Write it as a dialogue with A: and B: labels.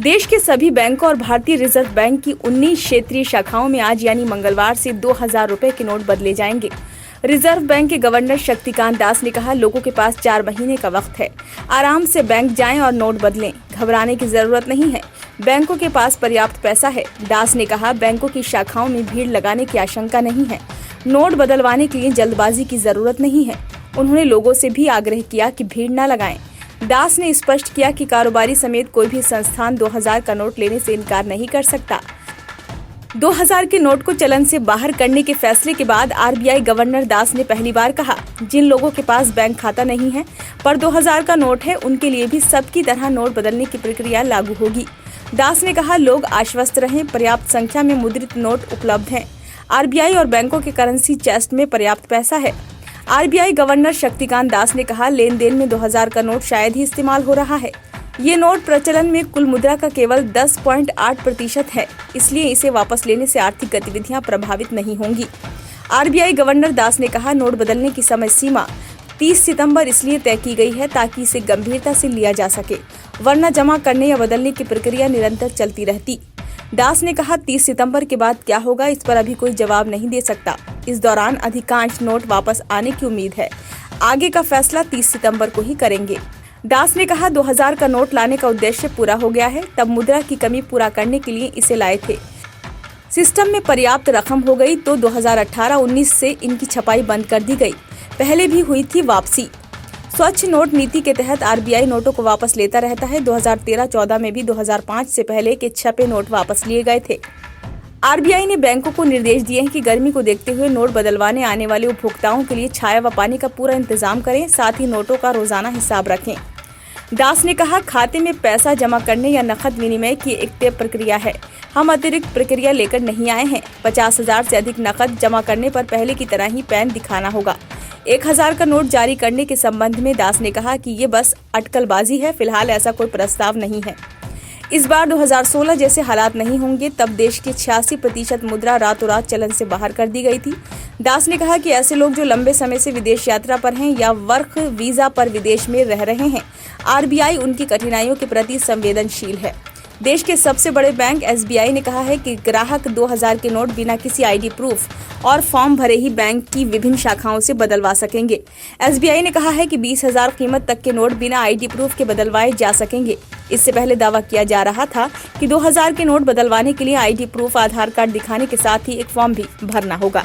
A: देश के सभी बैंकों और भारतीय रिजर्व बैंक की 19 क्षेत्रीय शाखाओं में आज यानी मंगलवार से 2000 रुपए के नोट बदले जाएंगे। रिजर्व बैंक के गवर्नर शक्तिकांत दास ने कहा, लोगों के पास 4 महीने का वक्त है, आराम से बैंक जाएं और नोट बदलें, घबराने की जरूरत नहीं है, बैंकों के पास पर्याप्त पैसा है। दास ने कहा, बैंकों की शाखाओं में भीड़ लगाने की आशंका नहीं है, नोट बदलवाने के लिए जल्दबाजी की जरूरत नहीं है। उन्होंने लोगों से भी आग्रह किया कि भीड़ न लगाएं। दास ने स्पष्ट किया कि कारोबारी समेत कोई भी संस्थान 2000 का नोट लेने से इनकार नहीं कर सकता। 2000 के नोट को चलन से बाहर करने के फैसले के बाद आरबीआई गवर्नर दास ने पहली बार कहा, जिन लोगों के पास बैंक खाता नहीं है पर 2000 का नोट है, उनके लिए भी सबकी तरह नोट बदलने की प्रक्रिया लागू होगी। दास ने कहा, लोग आश्वस्त रहें, पर्याप्त संख्या में मुद्रित नोट उपलब्ध हैं। आरबीआई और बैंकों के करेंसी चेस्ट में पर्याप्त पैसा है। आरबीआई गवर्नर शक्तिकांत दास ने कहा, लेन देन में 2000 का नोट शायद ही इस्तेमाल हो रहा है। ये नोट प्रचलन में कुल मुद्रा का केवल 10.8% है, इसलिए इसे वापस लेने से आर्थिक गतिविधियां प्रभावित नहीं होंगी। आरबीआई गवर्नर दास ने कहा, नोट बदलने की समय सीमा 30 सितंबर इसलिए तय की गई है ताकि इसे गंभीरता से लिया जा सके, वरना जमा करने या बदलने की प्रक्रिया निरंतर चलती रहती। दास ने कहा, 30 सितंबर के बाद क्या होगा इस पर अभी कोई जवाब नहीं दे सकता। इस दौरान अधिकांश नोट वापस आने की उम्मीद है। आगे का फैसला 30 सितंबर को ही करेंगे। दास ने कहा, 2000 का नोट लाने का उद्देश्य पूरा हो गया है, तब मुद्रा की कमी पूरा करने के लिए इसे लाए थे। सिस्टम में पर्याप्त रकम हो गई तो 2018-19 से इनकी छपाई बंद कर दी गई। पहले भी हुई थी वापसी। स्वच्छ नोट नीति के तहत आरबीआई नोटों को वापस लेता रहता है। 2013-14 में भी 2005 से पहले के छपे नोट वापस लिए गए थे। आरबीआई ने बैंकों को निर्देश दिए हैं कि गर्मी को देखते हुए नोट बदलवाने आने वाले उपभोक्ताओं के लिए छाया व पानी का पूरा इंतजाम करें, साथ ही नोटों का रोजाना हिसाब रखें। दास ने कहा, खाते में पैसा जमा करने या नकद विनिमय की एक तय प्रक्रिया है, हम अतिरिक्त प्रक्रिया लेकर नहीं आए हैं। 50,000 से अधिक नकद जमा करने पर पहले की तरह ही पैन दिखाना होगा। 1000 का नोट जारी करने के संबंध में दास ने कहा कि ये बस अटकलबाजी है, फिलहाल ऐसा कोई प्रस्ताव नहीं है। इस बार 2016 जैसे हालात नहीं होंगे, तब देश की 86% मुद्रा रातों रात चलन से बाहर कर दी गई थी। दास ने कहा कि ऐसे लोग जो लंबे समय से विदेश यात्रा पर हैं या वर्क वीजा पर विदेश में रह रहे हैं, आरबीआई उनकी कठिनाइयों के प्रति संवेदनशील है। देश के सबसे बड़े बैंक एसबीआई ने कहा है कि ग्राहक 2000 के नोट बिना किसी आईडी प्रूफ और फॉर्म भरे ही बैंक की विभिन्न शाखाओं से बदलवा सकेंगे। एसबीआई ने कहा है कि 20,000 कीमत तक के नोट बिना आईडी प्रूफ के बदलवाए जा सकेंगे। इससे पहले दावा किया जा रहा था कि 2000 के नोट बदलवाने के लिए आईडी प्रूफ, आधार कार्ड दिखाने के साथ ही एक फॉर्म भी भरना होगा।